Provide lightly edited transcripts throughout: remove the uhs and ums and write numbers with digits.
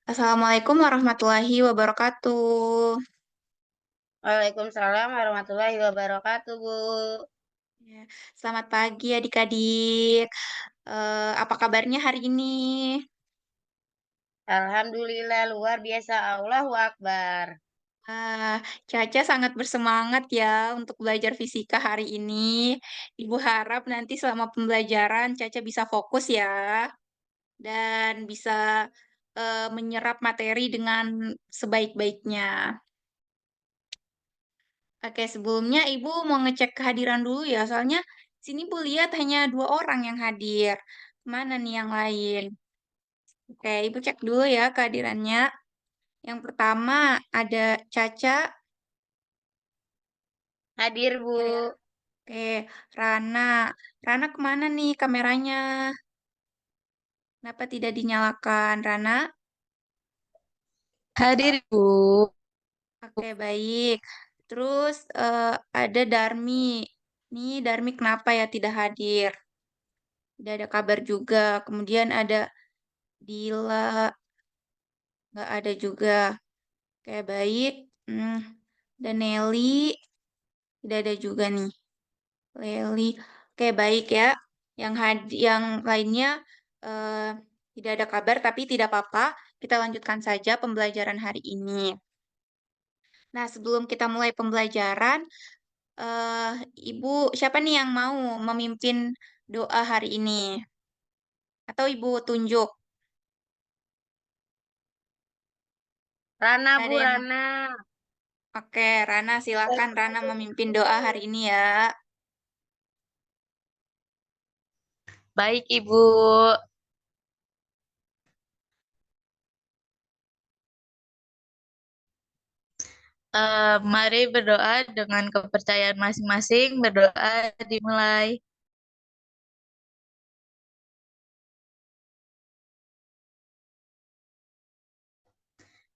Assalamualaikum warahmatullahi wabarakatuh. Waalaikumsalam warahmatullahi wabarakatuh, Bu. Ya, selamat pagi adik-adik. Apa kabarnya hari ini? Alhamdulillah luar biasa. Allahu Akbar. Ah, Caca sangat bersemangat ya untuk belajar fisika hari ini. Ibu harap nanti selama pembelajaran Caca bisa fokus ya dan bisa menyerap materi dengan sebaik-baiknya. Oke, sebelumnya Ibu mau ngecek kehadiran dulu ya, soalnya sini Bu lihat hanya dua orang yang hadir. Mana nih yang lain? Oke, Ibu cek dulu ya kehadirannya. Yang pertama ada Caca. Hadir, Ya, ya. Bu. Oke, Rana. Rana kemana nih kameranya? Kenapa tidak dinyalakan, Rana? Hadir, Bu. Oke, baik. Terus ada Darmi. Nih, Darmi kenapa ya tidak hadir? Tidak ada kabar juga. Kemudian ada Dila. Nggak ada juga. Kayak baik. Hmm. Dan Nelly. Tidak ada juga nih. Leli. Oke, baik ya. Yang lainnya eh, tidak ada kabar, tapi tidak apa-apa. Kita lanjutkan saja pembelajaran hari ini. Nah, sebelum kita mulai pembelajaran, eh, Ibu, siapa nih yang mau memimpin doa hari ini? Atau Ibu tunjuk? Rana, Ada Bu, yang Rana. Oke, Rana, silakan Rana memimpin doa hari ini ya. Baik, Ibu. Mari berdoa dengan kepercayaan masing-masing. Berdoa dimulai.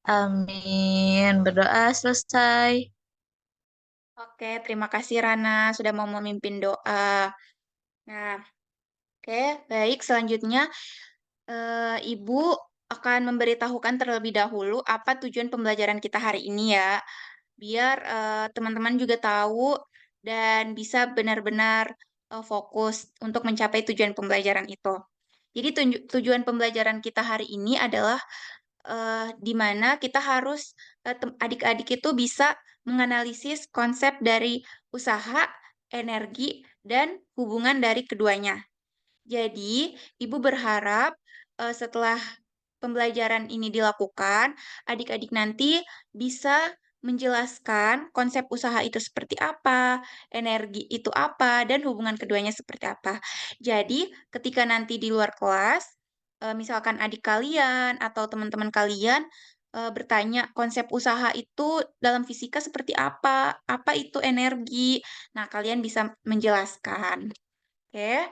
Amin. Berdoa selesai. Oke, terima kasih Rana sudah mau memimpin doa. Nah, oke, baik. Selanjutnya, Ibu akan memberitahukan terlebih dahulu apa tujuan pembelajaran kita hari ini ya, biar teman-teman juga tahu dan bisa benar-benar fokus untuk mencapai tujuan pembelajaran itu. Jadi tujuan pembelajaran kita hari ini adalah di mana kita harus adik-adik itu bisa menganalisis konsep dari usaha, energi, dan hubungan dari keduanya. Jadi, Ibu berharap setelah pembelajaran ini dilakukan, adik-adik nanti bisa menjelaskan konsep usaha itu seperti apa, energi itu apa, dan hubungan keduanya seperti apa. Jadi, ketika nanti di luar kelas, misalkan adik kalian atau teman-teman kalian bertanya konsep usaha itu dalam fisika seperti apa itu energi. Nah, kalian bisa menjelaskan. Oke.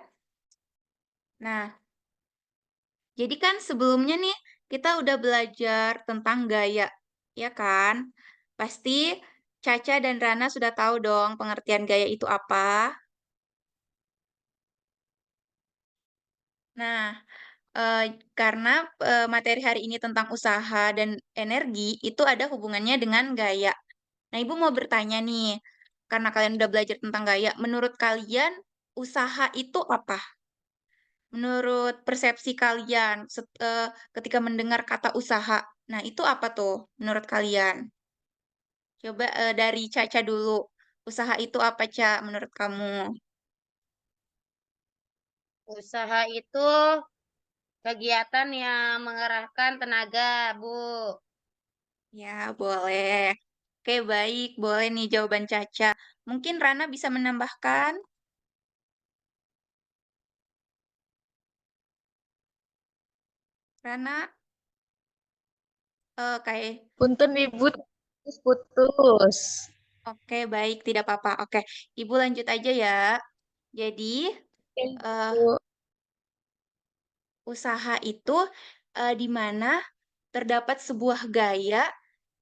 Nah, jadi kan sebelumnya nih kita udah belajar tentang gaya, ya kan? Pasti Caca dan Rana sudah tahu dong pengertian gaya itu apa. Nah, eh, karena materi hari ini tentang usaha dan energi itu ada hubungannya dengan gaya. Nah, Ibu mau bertanya nih, karena kalian udah belajar tentang gaya, menurut kalian usaha itu apa? Menurut persepsi kalian ketika mendengar kata usaha, nah itu apa tuh menurut kalian? Coba dari Caca dulu. Usaha itu apa, Ca, menurut kamu? Usaha itu kegiatan yang mengerahkan tenaga, Bu. Ya, boleh. Oke, baik. Boleh nih jawaban Caca. Mungkin Rana bisa menambahkan? Rana, kayak Punten, Ibu. Putus-putus. oke, baik, tidak apa-apa. Oke, Ibu lanjut aja ya. Jadi, Oke, eh, Bu. usaha itu di mana terdapat sebuah gaya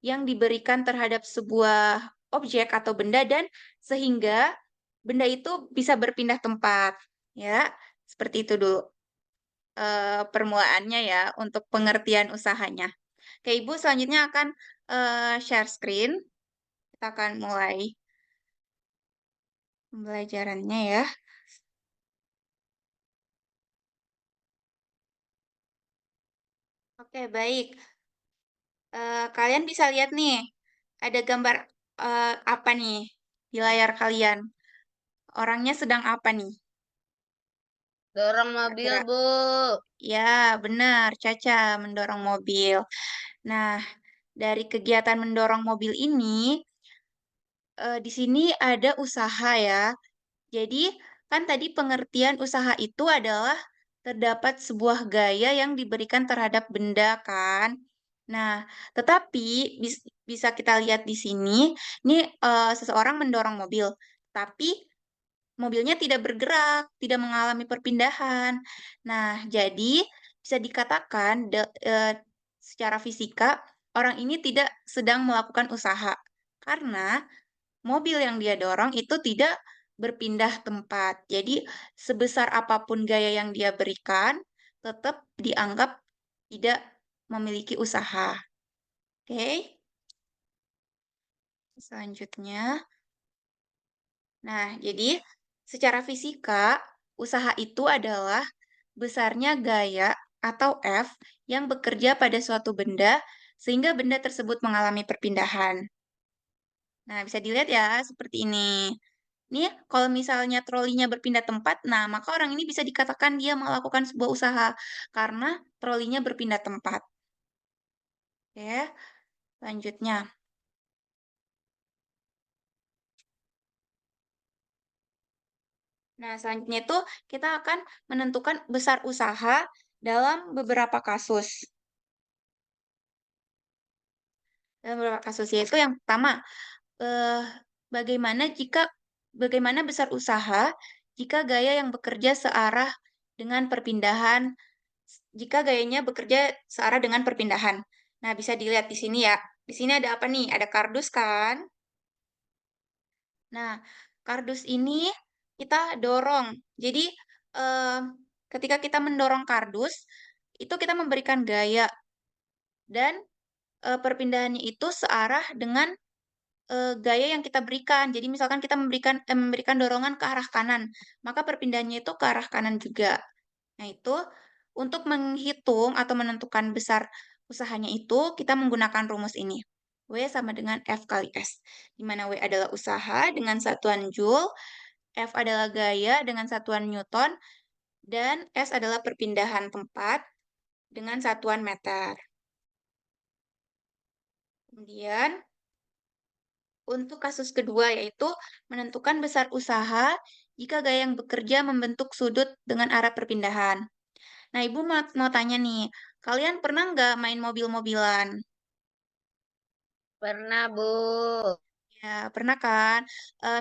yang diberikan terhadap sebuah objek atau benda dan sehingga benda itu bisa berpindah tempat. Ya, seperti itu dulu permulaannya ya untuk pengertian usahanya. Oke, Ibu selanjutnya akan share screen. Kita akan mulai pembelajarannya ya. Oke, baik. Kalian bisa lihat nih, ada gambar apa nih di layar kalian? Orangnya sedang apa nih? Dorong mobil, Kira-kira. Bu. Ya, benar, Caca mendorong mobil. Nah, dari kegiatan mendorong mobil ini, di sini ada usaha ya. Jadi, kan tadi pengertian usaha itu adalah terdapat sebuah gaya yang diberikan terhadap benda kan. Nah, tetapi bisa kita lihat di sini, ini seseorang mendorong mobil, tapi mobilnya tidak bergerak, tidak mengalami perpindahan. Nah, jadi bisa dikatakan secara fisika orang ini tidak sedang melakukan usaha karena mobil yang dia dorong itu tidak berpindah tempat. Jadi, sebesar apapun gaya yang dia berikan, tetap dianggap tidak memiliki usaha. Oke, selanjutnya. Nah, jadi secara fisika, usaha itu adalah besarnya gaya atau F yang bekerja pada suatu benda sehingga benda tersebut mengalami perpindahan. Nah, bisa dilihat ya seperti ini. Nih, kalau misalnya trolinya berpindah tempat, nah maka orang ini bisa dikatakan dia melakukan sebuah usaha karena trolinya berpindah tempat. Oke, selanjutnya. Nah, selanjutnya itu kita akan menentukan besar usaha dalam beberapa kasus. Dalam beberapa kasus yaitu yang pertama, eh, bagaimana besar usaha jika gaya yang bekerja searah dengan perpindahan jika gayanya bekerja searah dengan perpindahan. Nah, bisa dilihat di sini ya. Di sini ada apa nih? Ada kardus kan? Nah, kardus ini kita dorong. Jadi, eh, ketika kita mendorong kardus, itu kita memberikan gaya dan perpindahannya itu searah dengan gaya yang kita berikan. Jadi misalkan kita memberikan dorongan ke arah kanan, maka perpindahannya itu ke arah kanan juga. Nah, itu untuk menghitung atau menentukan besar usahanya itu, kita menggunakan rumus ini. W sama dengan F kali S, di mana W adalah usaha dengan satuan Joule, F adalah gaya dengan satuan Newton, dan S adalah perpindahan tempat dengan satuan meter. Kemudian, untuk kasus kedua yaitu menentukan besar usaha jika gaya yang bekerja membentuk sudut dengan arah perpindahan. Nah, Ibu mau tanya nih, kalian pernah nggak main mobil-mobilan? Pernah, Bu. Ya, pernah kan?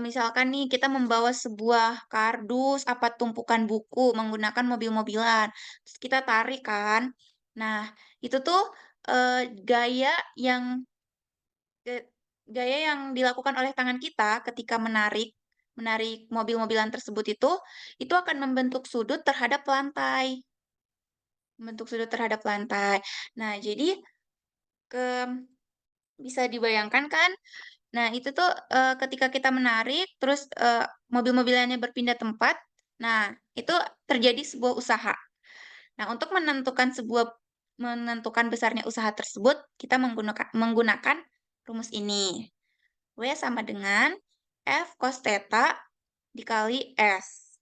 Misalkan nih kita membawa sebuah kardus, apa tumpukan buku menggunakan mobil-mobilan, terus kita tarik kan? Nah, itu tuh eh, gaya yang Ga- gaya yang dilakukan oleh tangan kita ketika menarik menarik mobil-mobilan tersebut itu akan membentuk sudut terhadap lantai. Nah, jadi ke bisa dibayangkan kan? Nah, itu tuh ketika kita menarik terus mobil-mobilannya berpindah tempat. Nah, itu terjadi sebuah usaha. Nah, untuk menentukan besarnya usaha tersebut, kita menggunakan rumus ini. W sama dengan F cos theta dikali S.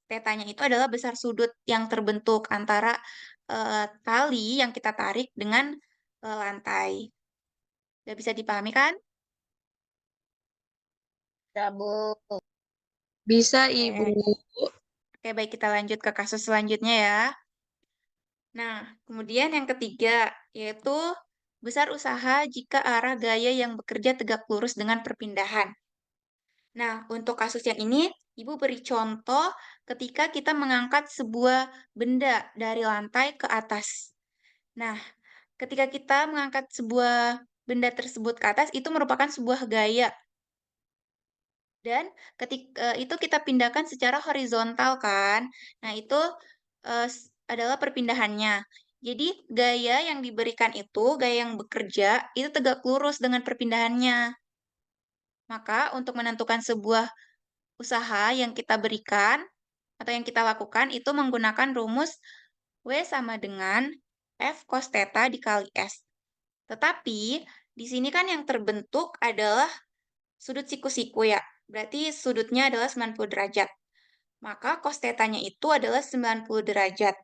Tetanya itu adalah besar sudut yang terbentuk antara tali yang kita tarik dengan lantai. Udah bisa dipahami kan? Ya, Bu. Bisa, Ibu. Oke, Oke, baik kita lanjut ke kasus selanjutnya ya. Nah, kemudian yang ketiga, yaitu besar usaha jika arah gaya yang bekerja tegak lurus dengan perpindahan. Nah, untuk kasus yang ini, Ibu beri contoh ketika kita mengangkat sebuah benda dari lantai ke atas. Nah, ketika kita mengangkat sebuah benda tersebut ke atas, itu merupakan sebuah gaya. Dan ketika itu kita pindahkan secara horizontal kan. Nah, itu adalah perpindahannya. Jadi gaya yang diberikan itu, gaya yang bekerja, itu tegak lurus dengan perpindahannya. Maka untuk menentukan sebuah usaha yang kita berikan atau yang kita lakukan itu menggunakan rumus W sama dengan F cos theta dikali S. Tetapi di sini kan yang terbentuk adalah sudut siku-siku ya. Berarti sudutnya adalah 90 derajat. Maka cos θ-nya itu adalah 90 derajat.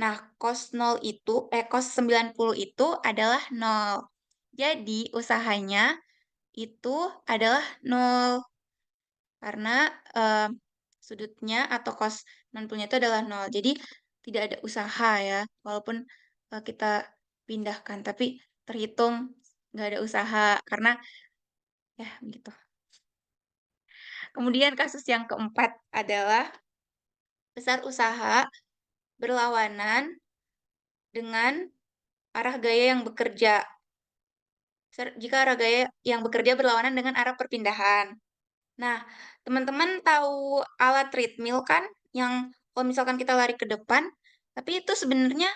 Nah, cos 90 itu adalah 0. Jadi, usahanya itu adalah 0. Karena sudutnya atau cos 90-nya itu adalah 0. Jadi, tidak ada usaha ya. Walaupun kita pindahkan, tapi terhitung nggak ada usaha. Karena, ya begitu. Kemudian kasus yang keempat adalah besar usaha berlawanan dengan arah gaya yang bekerja. Jika arah gaya yang bekerja berlawanan dengan arah perpindahan. Nah, teman-teman tahu alat treadmill kan? Yang kalau misalkan kita lari ke depan, tapi itu sebenarnya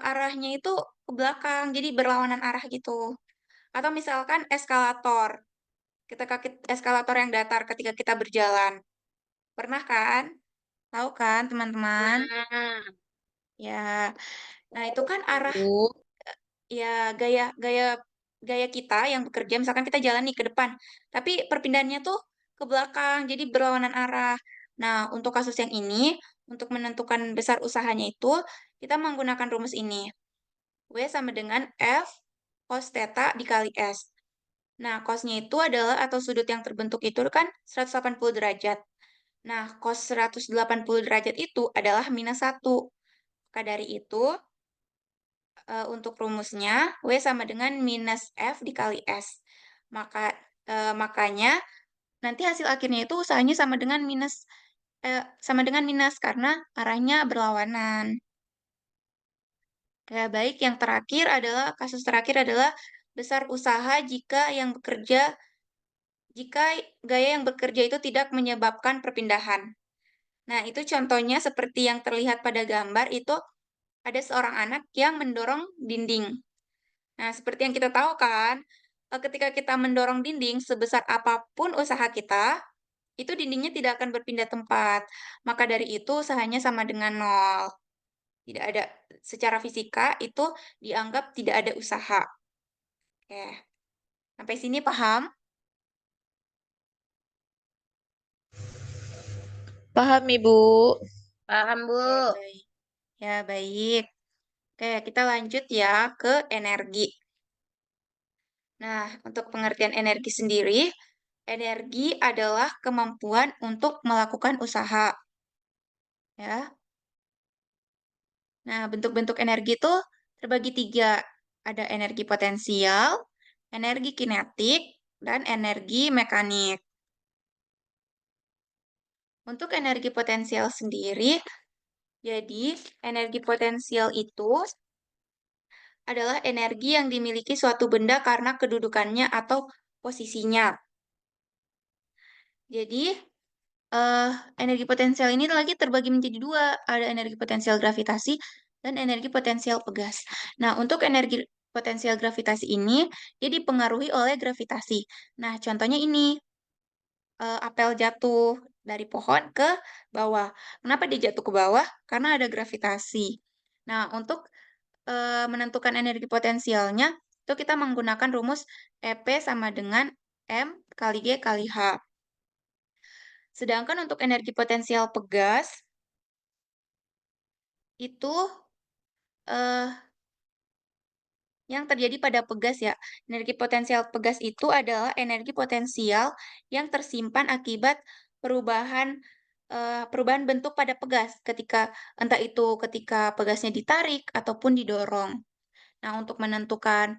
arahnya itu ke belakang, jadi berlawanan arah gitu. Atau misalkan eskalator, eskalator yang datar ketika kita berjalan. Pernah kan? Tahu kan, teman-teman? Nah, Ya. Nah, itu kan arah Bu. ya gaya gaya gaya kita yang bekerja misalkan kita jalan nih ke depan, tapi perpindahannya tuh ke belakang, jadi berlawanan arah. Nah, untuk kasus yang ini, untuk menentukan besar usahanya itu, kita menggunakan rumus ini. W sama dengan F cos theta dikali S. Nah, cos-nya itu adalah atau sudut yang terbentuk itu kan 180 derajat. Nah, cos 180 derajat itu adalah minus 1. Maka dari itu, untuk rumusnya, W sama dengan minus F dikali S. Makanya nanti hasil akhirnya itu usahanya sama dengan minus karena arahnya berlawanan. Ya, baik, yang terakhir adalah, kasus terakhir adalah besar usaha jika gaya yang bekerja itu tidak menyebabkan perpindahan. Nah, itu contohnya seperti yang terlihat pada gambar itu ada seorang anak yang mendorong dinding. Nah, seperti yang kita tahu kan, ketika kita mendorong dinding sebesar apapun usaha kita, itu dindingnya tidak akan berpindah tempat. Maka dari itu usahanya sama dengan nol. Tidak ada, secara fisika itu dianggap tidak ada usaha. Oke, sampai sini paham? Paham, Ibu. Paham, Bu. Oke, baik. Ya, baik. Oke, kita lanjut ya ke energi. Nah, untuk pengertian energi sendiri, energi adalah kemampuan untuk melakukan usaha. Ya, nah, bentuk-bentuk energi itu terbagi tiga. Ada energi potensial, energi kinetik, dan energi mekanik. Untuk energi potensial sendiri, jadi energi potensial itu adalah energi yang dimiliki suatu benda karena kedudukannya atau posisinya. Jadi, eh, energi potensial ini lagi terbagi menjadi dua. Ada energi potensial gravitasi dan energi potensial pegas. Nah, untuk energi potensial gravitasi ini, dia dipengaruhi oleh gravitasi. Nah, contohnya ini, apel jatuh dari pohon ke bawah. Kenapa dia jatuh ke bawah? Karena ada gravitasi. Nah, untuk menentukan energi potensialnya, itu kita menggunakan rumus EP sama dengan M kali G kali H. Sedangkan untuk energi potensial pegas, itu eh, yang terjadi pada pegas ya. Energi potensial pegas itu adalah energi potensial yang tersimpan akibat perubahan perubahan bentuk pada pegas entah itu ketika pegasnya ditarik ataupun didorong. Nah, untuk menentukan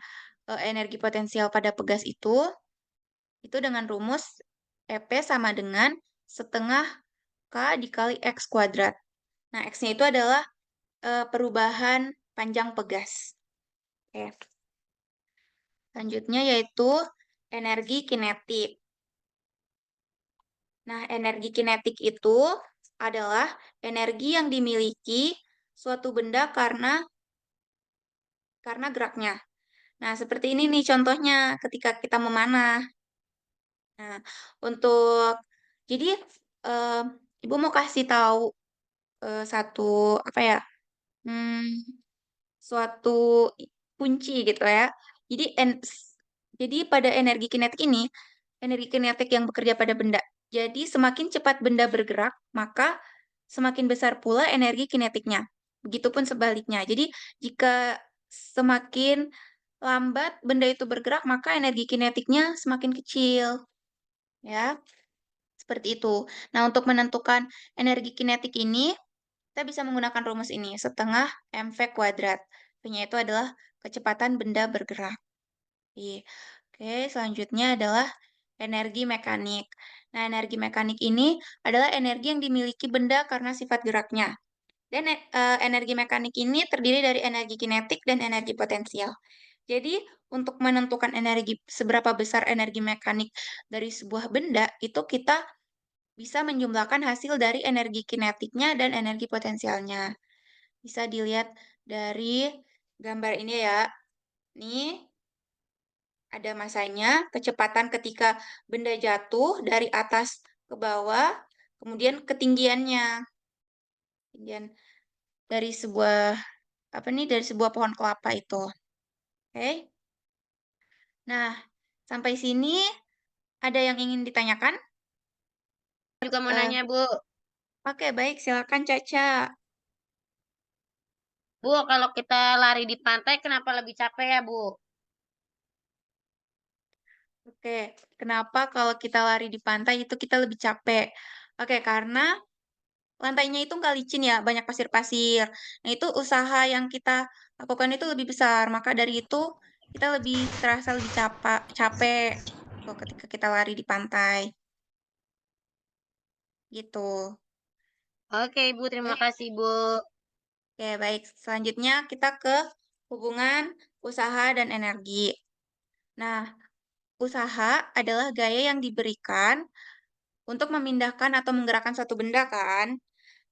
energi potensial pada pegas itu dengan rumus EP sama dengan setengah K dikali X kuadrat. Nah, X-nya itu adalah perubahan panjang pegas. Oke. Selanjutnya yaitu energi kinetik. Nah, energi kinetik itu adalah energi yang dimiliki suatu benda karena karena geraknya. Nah, seperti ini nih contohnya ketika kita memanah. Nah, untuk jadi eh, Ibu mau kasih tahu satu apa ya? Hmm, suatu kunci gitu ya. Jadi jadi pada energi kinetik yang bekerja pada benda. Jadi semakin cepat benda bergerak, maka semakin besar pula energi kinetiknya. Begitupun sebaliknya. Jadi jika semakin lambat benda itu bergerak, maka energi kinetiknya semakin kecil, ya. Seperti itu. Nah, untuk menentukan energi kinetik ini, kita bisa menggunakan rumus ini, setengah mv kuadrat. V-nya itu adalah kecepatan benda bergerak. Iya. Oke, selanjutnya adalah energi mekanik. Nah, energi mekanik ini adalah energi yang dimiliki benda karena sifat geraknya. Dan energi mekanik ini terdiri dari energi kinetik dan energi potensial. Jadi, untuk menentukan seberapa besar energi mekanik dari sebuah benda, itu kita bisa menjumlahkan hasil dari energi kinetiknya dan energi potensialnya. Bisa dilihat dari gambar ini ya. Nih, ada masanya, kecepatan ketika benda jatuh dari atas ke bawah, kemudian ketinggiannya. Ketinggian dari sebuah apa nih dari sebuah pohon kelapa itu. Oke. Nah, sampai sini ada yang ingin ditanyakan? Juga mau Eh, nanya, Bu. oke, baik, silakan Caca. Bu, kalau kita lari di pantai, kenapa lebih capek ya, Bu? Oke, kenapa kalau kita lari di pantai itu kita lebih capek? Oke, karena lantainya itu nggak licin ya, banyak pasir-pasir. Nah, itu usaha yang kita lakukan itu lebih besar. Maka dari itu kita lebih terasa lebih capek tuh ketika kita lari di pantai. Gitu. Oke, Ibu. Terima Oke, kasih, Bu. oke, baik. Selanjutnya kita ke hubungan usaha dan energi. Nah, usaha adalah gaya yang diberikan untuk memindahkan atau menggerakkan suatu benda kan.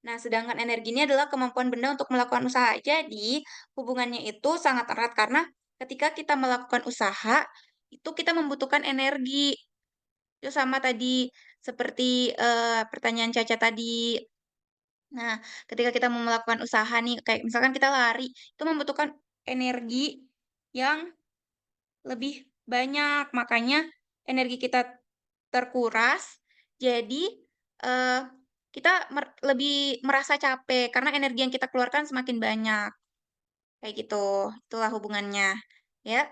Nah, sedangkan energi ini adalah kemampuan benda untuk melakukan usaha. Jadi, hubungannya itu sangat erat karena ketika kita melakukan usaha, itu kita membutuhkan energi. Itu sama tadi seperti pertanyaan Caca tadi. Nah, ketika kita mau melakukan usaha nih, kayak misalkan kita lari, itu membutuhkan energi yang lebih banyak. Makanya energi kita terkuras, jadi eh, kita lebih merasa capek karena energi yang kita keluarkan semakin banyak. Kayak gitu. Itulah hubungannya. Ya.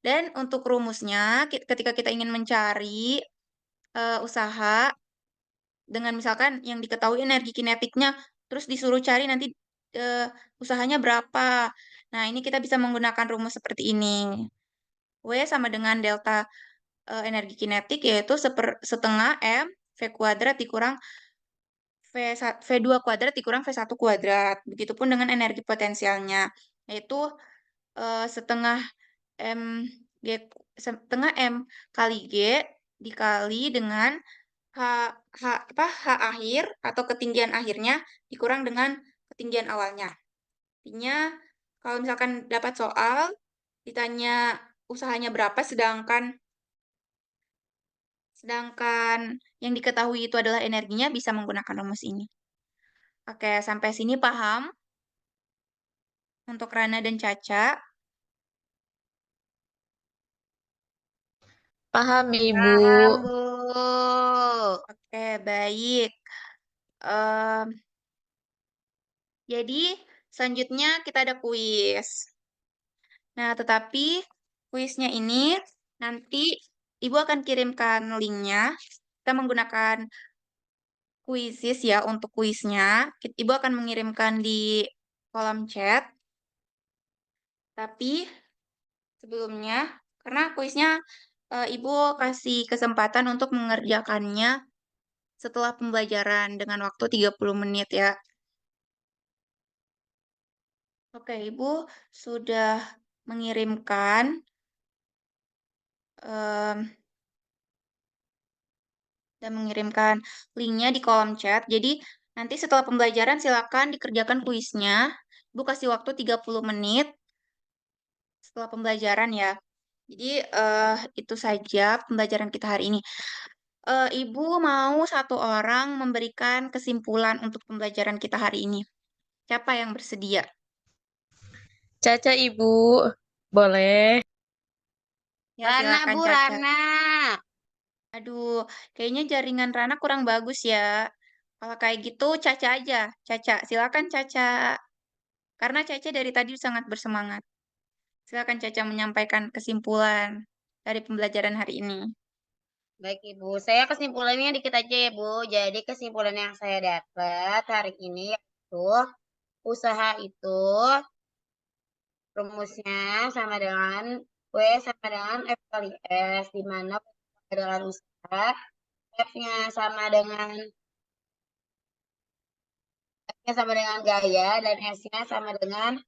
Dan untuk rumusnya, ketika kita ingin mencari usaha dengan misalkan yang diketahui energi kinetiknya, terus disuruh cari nanti eh, usahanya berapa. Nah, ini kita bisa menggunakan rumus seperti ini. W sama dengan delta energi kinetik yaitu setengah M V kuadrat dikurang V2 kuadrat dikurang V1 kuadrat. Begitupun dengan energi potensialnya, yaitu setengah M G setengah M kali G dikali dengan H, H akhir atau ketinggian akhirnya dikurang dengan ketinggian awalnya. Artinya, kalau misalkan dapat soal, ditanya usahanya berapa, sedangkan yang diketahui itu adalah energinya, bisa menggunakan rumus ini. Oke, sampai sini paham untuk Rana dan Caca. Paham, Ibu. Paham, Bu. Oke, baik. Em, jadi, selanjutnya kita ada kuis. Nah, tetapi kuisnya ini nanti Ibu akan kirimkan linknya. Kita menggunakan Quizizz ya untuk kuisnya. Ibu akan mengirimkan di kolom chat. Tapi sebelumnya, karena kuisnya Ibu kasih kesempatan untuk mengerjakannya setelah pembelajaran dengan waktu 30 menit ya. Oke, Ibu sudah mengirimkan em, dan mengirimkan linknya di kolom chat. Jadi nanti setelah pembelajaran silakan dikerjakan kuisnya. Ibu kasih waktu 30 menit setelah pembelajaran ya. Jadi itu saja pembelajaran kita hari ini. Ibu mau satu orang memberikan kesimpulan untuk pembelajaran kita hari ini. Siapa yang bersedia? Caca, Ibu. Boleh. Ya, Rana, silakan Bu, Caca. Rana. Aduh, kayaknya jaringan Rana kurang bagus ya. Kalau kayak gitu, Caca aja. Caca, silakan Caca. Karena Caca dari tadi sangat bersemangat. Silakan Caca menyampaikan kesimpulan dari pembelajaran hari ini. Baik, Ibu. Saya kesimpulannya dikit aja ya, Bu. Jadi kesimpulan yang saya dapat hari ini yaitu usaha itu rumusnya sama dengan W sama dengan F kali S, di mana W adalah usaha, F-nya sama dengan F-nya sama dengan gaya, dan S-nya sama dengan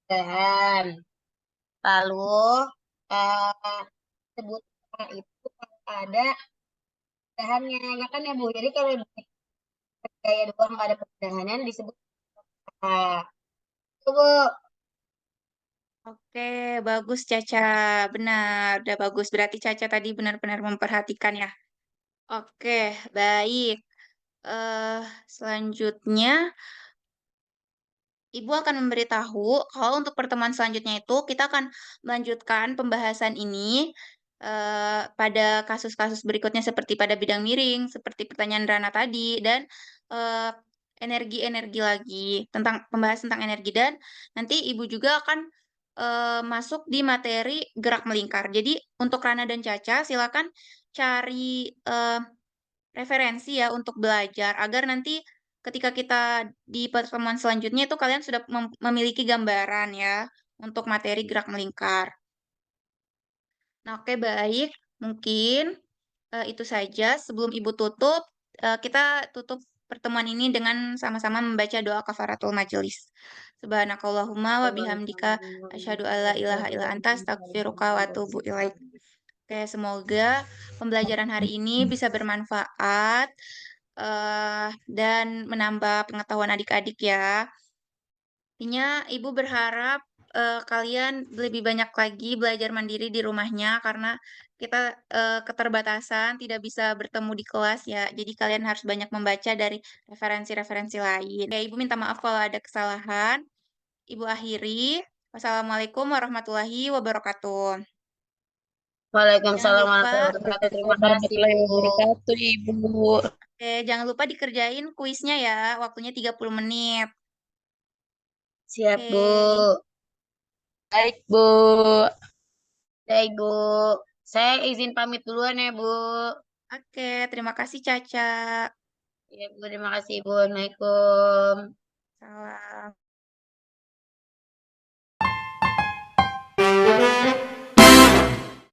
bahan. Lalu sebutnya itu ada bahannya, ya kan ya Bu. Jadi kalau gaya doang nggak ada perubahan disebut itu Bu. Oke, bagus Caca. Benar, udah bagus. Berarti Caca tadi benar-benar memperhatikan ya. Oke, baik. eh Selanjutnya, Ibu akan memberitahu kalau untuk pertemuan selanjutnya itu kita akan melanjutkan pembahasan ini pada kasus-kasus berikutnya seperti pada bidang miring, seperti pertanyaan Rana tadi, dan eh, energi-energi lagi, tentang membahas tentang energi. Dan nanti Ibu juga akan masuk di materi gerak melingkar. Jadi untuk Rana dan Caca silakan cari referensi ya untuk belajar agar nanti ketika kita di pertemuan selanjutnya itu kalian sudah memiliki gambaran ya untuk materi gerak melingkar. Nah, oke baik. Mungkin itu saja. Sebelum Ibu tutup, kita tutup pertemuan ini dengan sama-sama membaca doa kafaratul majelis. Subhanakallahumma wa bihamdika asyhadu alla ilaha illa anta astaghfiruka wa atubu ilaik. Oke, semoga pembelajaran hari ini bisa bermanfaat dan menambah pengetahuan adik-adik ya. Intinya, Ibu berharap kalian lebih banyak lagi belajar mandiri di rumahnya karena kita keterbatasan, tidak bisa bertemu di kelas ya. Jadi kalian harus banyak membaca dari referensi-referensi lain. Ya, Ibu minta maaf kalau ada kesalahan. Ibu akhiri. Wassalamualaikum warahmatullahi wabarakatuh. Jangan Waalaikumsalam lupa, warahmatullahi wabarakatuh. Terima kasih Warahmatullahi Bu. wabarakatuh, Ibu. jangan lupa dikerjain kuisnya ya. Waktunya 30 menit. Siap Bu. Oke. Baik, Bu. Baik Bu. Saya izin pamit duluan ya Bu. Oke, terima kasih Caca. Ya Bu, terima kasih Bu. Assalamualaikum. Salam.